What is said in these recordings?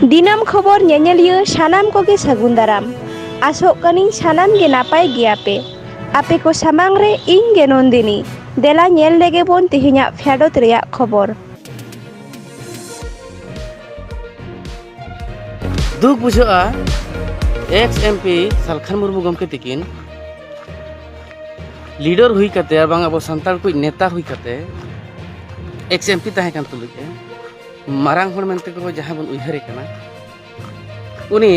दिनम खबर ᱧᱮᱧᱮᱞᱤᱭᱟᱹ ᱥᱟᱱᱟᱢ ᱠᱚᱜᱮ ᱥᱟᱹᱜᱩᱱ ᱫᱟᱨᱟᱢ आसोग ᱠᱟᱹᱱᱤᱧ ᱥᱟᱱᱟम ᱜᱮ ᱱᱟᱯᱟᱭ ᱜᱮᱭᱟᱯᱮ आपे को सामांग रे ᱤᱧ ᱜᱮ नंदिनी देला ᱧᱮᱞ लेगे बोन तेहेᱧᱟᱜ फेडोत रेयाग खबर दुख बुझा एक्स एमपी सालखान मुर्मू गमके तकिन लीडर हुई कते बांग अब सानताल को नेता हुई कते एक्स एमपी ताहे कान तुलुके मारांग हर मेनते को जहां बन उइहरे कना उनी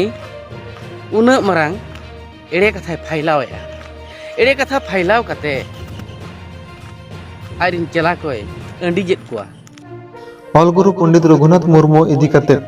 उना मारांग एड़े कथा फाइलावेया एड़े कथा फाइलाव कते आरिन चला कोय अंडी जेत कोआ ऑलगुरु पंडित रघुनाथ मुर्मू इदी कते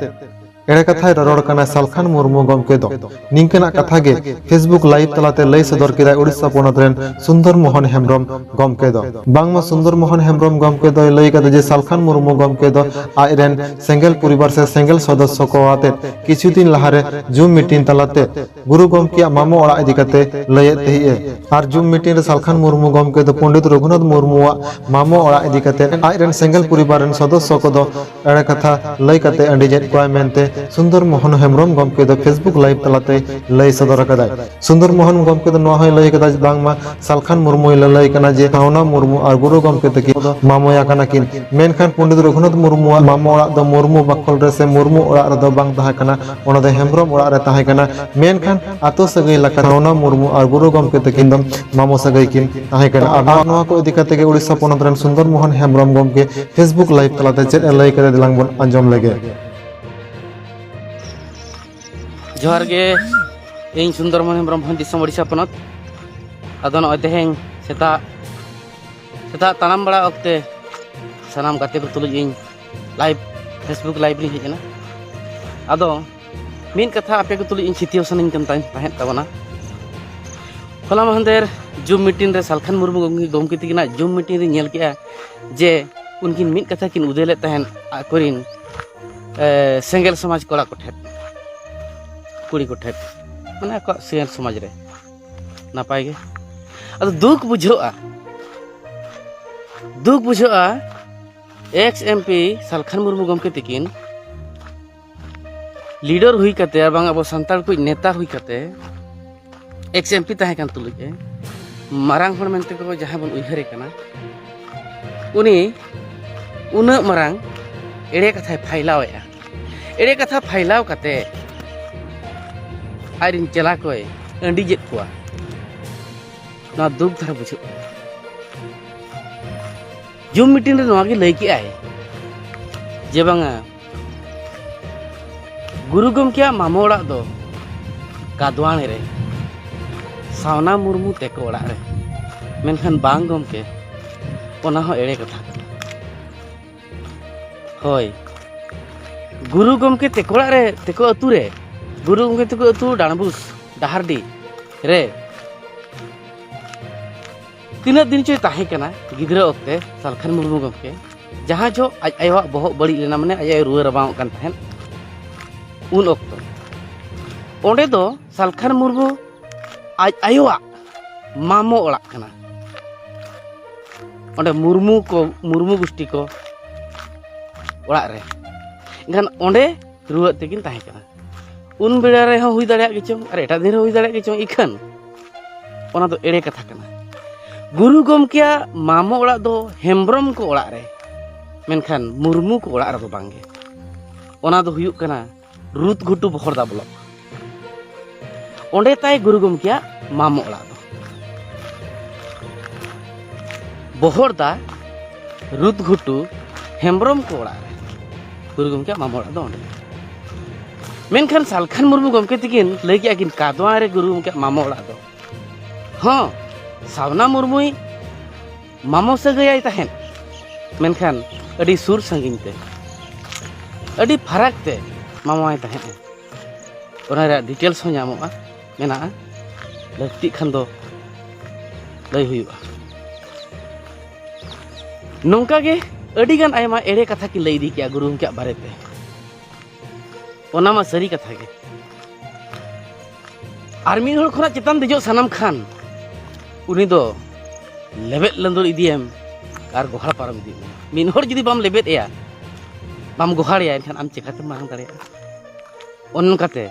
एड़े कथा रड़ कना सालखान मुर्मू गमके दो निंकना कथा गे फेसबुक लाइव तलाते लई सदर किदा उड़ीसा पोनत रेन सुंदर मोहन हेम्ब्रम गमके दो बांगमा सुंदर मोहन हेम्ब्रम गमके दो लई कदे जे सालखान मुर्मू गमके दो आइरेन सेंगेल परिवार से सेंगेल सदस्य को आते किछु दिन लहारे जूम मीटिंग तलाते गुरु गमके मामो ओड़ा इदी कते लई तेहिए आर जूम मीटिंग रे सालखान मुर्मू गमके दो पंडित रघुनाथ मुर्मूआ मामो ओड़ा इदी कते आइरेन सेंगेल परिवार रेन सदस्य को दो एड़े कथा लई कते अंडी जेट को मेनते सुंदर मोहन हेम्ब्रम गमके दो फेसबुक लाइव तलाते लई सदर कदा सुंदर मोहन गमके दो नोहा लई कदा बांगमा सालखान मुर्मू लई कना जे हावना मुर्मू और गुरु गमके तकी मामोया कना किन मेनखान पंडित रघुनाथ मुर्मू मामो ओड़ा दो मुर्मू बखल रे से मुर्मू ओड़ा रे दो बांग ताहा कना ओना दो हेम्ब्रम ओड़ा रे ताहा कना मेनखान आतो सगई लका हावना मुर्मू और गुरु गमके तकिन दम मामो सगई किन ताहा कना आ नोहा को इदी कते के उड़ीसा पोनत रेन सुंदर मोहन हेम्ब्रम गमके फेसबुक लाइव तलाते चेद लई करे दिलांग बन अंजम लगे जोहार गे इन सुंदर मोहन हेम्ब्रम दिसम ओडिशा पनत आदो नय तेहें सेता सेता तानाम बड़ा वक्ते सानाम गाते को तुलुज इन लाइव फेसबुक लाइव लिंग हेजना आदो मिन कथा आपे को तुलुज इन सितियो सनिन कम ताहें ताबना होला महंदेर जूम मीटिंग रे सालखान मुर्मू गमके तिकिना जूम मीटिंग रे नेल केआ जे उनकिन मिन कथा किन उदेले ताहेन आकोरिन सेंगेल समाज कोड़ा कोठे कुड़ी को ठेप माने को सेंगेल समाज रे नापाय गे अद दुख बुझा एक्स एमपी सालखान मुर्मू गमके तकिन लीडर हुई कते बांग अब सानताल को नेता हुई कते एक्स एमपी ताहे कान तुलुके मारांग हर मेनते को जहां बन उइहरे कना उनी उना मारांग एड़े कथा फाइलावेया एड़े कथा फाइलाव कते आरिन चला कोय अंडी जेत कोआ ना दुख धर बुझु जूम मीटिंग रे नोआ गे लई के आए जे बांगा गुरु गमके मामो ओड़ा दो कादवाणे रे सावना मुर्मू तेको ओड़ा रे मेनखान बांग गमके ओना हो एड़े कथा होय गुरु गमके तेको ओड़ा रे तेको अतु रे गुरु गमके तको अतु डाणबुस डाहारडी रे तीना दिन चोय ताहे कना गिद्रा ओक्ते सालखान मुर्मू गमके जहां जो आज आयोवा बहुत बड़ी लेना माने आज रुआ रबाव कान तहन उन ओक्तो ओंडे दो सालखान मुर्मू आज आयोवा मामो ओड़ा कना ओंडे मुर्मू गोष्ठी को ओड़ा रे गान ओंडे रुआ तेकिन ताहे कना उन बेड़ा रे हुई दाड़े गेचों और एटा दिन हुई दाड़े गेचों इखन ओना दो एड़े कथा कना गुरु गमके मामो ओड़ा दो हेम्ब्रम को ओड़ा रे मेनखान मुर्मू को ओड़ा रे दो बांगे ओना दो हुयुक कना रुत घुटू बहरदा ब्लॉक ओंडे ताई गुरु गमके मामो ओड़ा दो बहरदा रुत घुटू हेम्ब्रम को ओड़ा रे गुरु गमके मामो ओड़ा दो ओंडे मेनखान सालखान मुर्मू गमके तकिन लई के किन कादवा रे गुरु गमके मामो ओड़ा दो हां सावना मुर्मुई मामो सगई ताहेन मेनखान अडी सुर संगिन ते अडी फरक ते मामोय ताहेन ओना रे डिटेल्स हो ᱧᱟᱢᱚᱜᱼᱟ मेना लक्ति खान दो लई हुयुआ नोंका गे अडी गान आयमा एड़े कथा की लई दी के गुरु गमके बारेते ओना मा सरी कथा गे आर्मी हर खना चितान दिजो सनम खान उनी दो लेबेट लंदुर इदियम और गोहाड़ पारम इदी मिन हर जदि बाम लेबेट या बाम गोहाड़ या एनखान आम चिकाते मांग दाड़े অনকাতে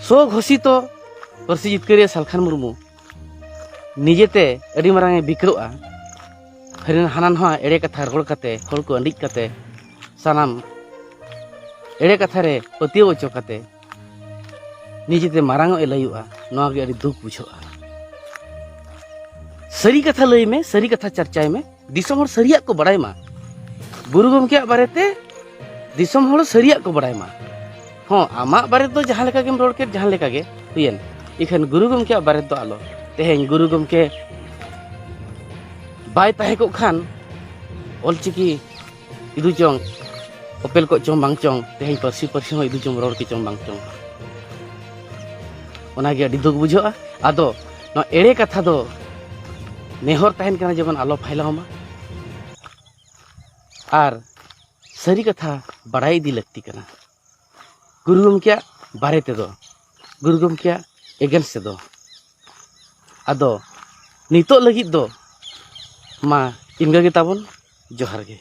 সো ঘোষিত পার্সি জিতকারিয়া সালখান মুর্মু নিজেতে আᱹᱰᱤ ᱢᱟᱨᱟᱝ বিক্রোয়া হরিণ হানান হওয়া এড়ে কথা রোল কাতে হল को अंडिज काते सानाम एड़े कथा रे पतियो ओचो काते निजेते मारांग ए लयुआ नोआ गे अड़ी दुख बुझोआ सरी कथा लई में सरी कथा चर्चाय में दिसम हर सरिया को बड़ाय मा गुरु गमके बारेते दिसम हर सरिया को बड़ाय मा हाँ आमा बारे तो जहां लेका गेम रोड के जहां लेका गे हुयन इखन गुरु गमके बारे तो आलो तेहें गुरु गमके बाय ताहे को खान ऑलचिकी इदु चोंग ओपेल को चोंग बांग चोंग तेहें परसी परसी हो इदु चोंग रोड के चोंग बांग चोंग ओनागे अड़ी दुख बुझोआ आदो न एड़े कथा दो नेहर तहन कना जेबन आलो फैलावमा आर सरी कथा बड़ाई दी लगती कना गुरु गमके बारे ते दो गुरु गमके एगेंस्ट से दो आदो नितो लगित दो मा इनगा गे ताबन जोहार गे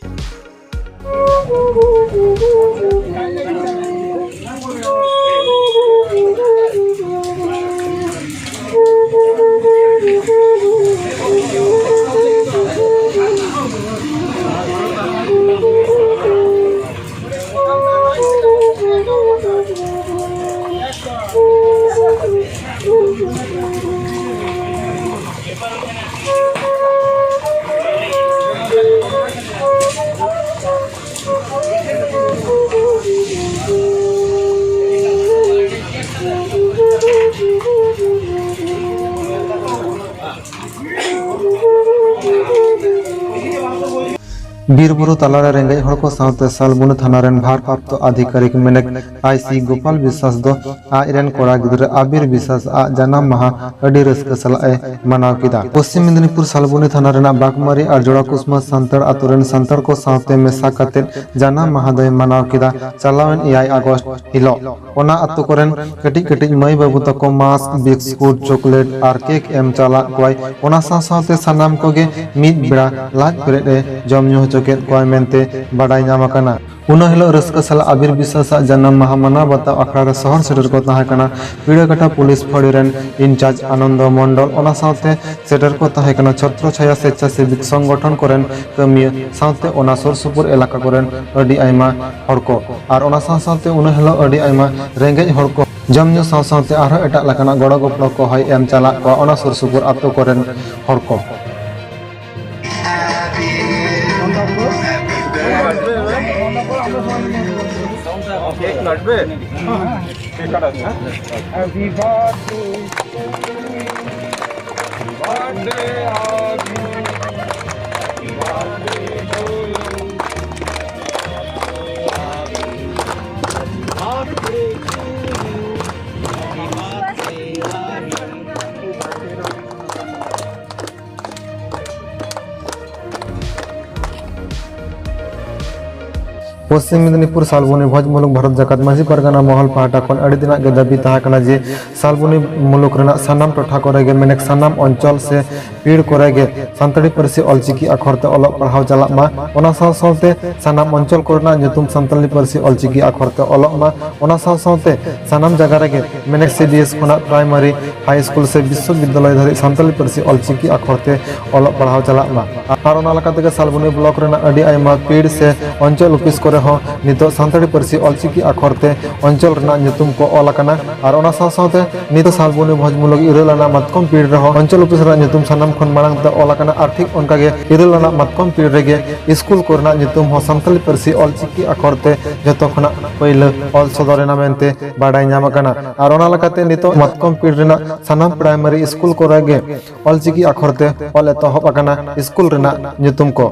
बीरबुरु तलारे रेंगेज हड़ को सावते सालबुन थाना रेन भारप्राप्त अधिकारिक मेनेक आईसी गोपाल विश्वास दो आइरेन कोड़ा गिदरे आबिर विश्वास आ जनाम महा अडी रस्क सलाए मनाव किदा पश्चिम मेदिनीपुर सालबुनी थाना रेना बागमारी और जोड़ा कुसमा संतर आतुरेन संतर को सावते मेसा कते जनाम महा दय मनाव किदा चलावेन 8 अगस्त हिलो ओना अतु कोरेन कटिज कटिज मई बाबू तको मास्क बिस्कुट चॉकलेट और केक एम चला कोय ओना सावते सनाम कोगे मिद बेड़ा लाज पेरेड जम न्यू चोकेत कोय मेनते बाडाय नामाकना उन हिलो रस्क साल आबिर विश्वास जन्म माह मना बता अखड़ा शहर सेटर को तहाकना पीड़ाकटा पुलिस फड़ी रेन इंचार्ज आनंद मंडल ओना सावते सेटर को तहाकना छत्र छाया स्वेच्छासेवी संगठन कोरेन कमिया सावते ओना सुर सुपुर इलाका कोरेन अडी आयमा हड़को और ओना सावते उन हिलो अडी आयमा रेंगेज हड़को जम न्यू सावते आरो एटा लकाना गड़ो गपड़ो को हय एम चला को ओना सुर सुपुर आतो कोरेन हड़को Happy पश्चिम मेदिनीपुर सालबुनी भोज मुलुक भारत जाकात माझी परगना महल पाहटा खन अड़ी दिना के दाबी तहाकना जे सालबुनी मुलुक रेना सानाम टोठा कोरेगे मेनेक सानाम अंचल से पीड़ कोरेगे सानताड़ी पारसी ऑलचिकी अखरते अलग पढ़ाव चलाक मा ओना सावते सानाम अंचल कोरेना ᱧᱩᱛᱩᱢ सानताली पारसी ऑलचिकी अखरते अलग मा ओना सावते सानाम जगह रेगे मेनेक सीडीएस खना प्राइमरी हाई स्कूल से विश्वविद्यालय धरि सानताली पारसी ऑलचिकी अखरते अलग पढ़ाव चलाक मा आर ओना लकाते सालबुनी ब्लॉक रेना अड़ी आयमा पीड़ से अंचल ऑफिस को नितो सानताड़ी पारसी ऑलचिकी अखरते अंचल रेना ᱧᱩᱛᱩᱢ को ऑलकना और ओना सावते नितो सालबुनी भोजमुलुक इरलाना मतकम पीड़ रहो अंचल ऑफिस रेना ᱧᱩᱛᱩᱢ सानाम खन मांग ते ऑलकना और ठीक उनकागे इरलाना मतकम पीड़ रेगे स्कूल को रेना ᱧᱩᱛᱩᱢ हो सानताली पारसी ऑलचिकी अखरते जतो खना पहिले ऑल सदरेना मेनते बाडाय नामकना और ओना लकाते नितो मतकम पीड़ रेना सानाम प्राइमरी स्कूल को रेगे ऑलचिकी अखरते ऑल एतहब अकना स्कूल रेना ᱧᱩᱛᱩᱢ को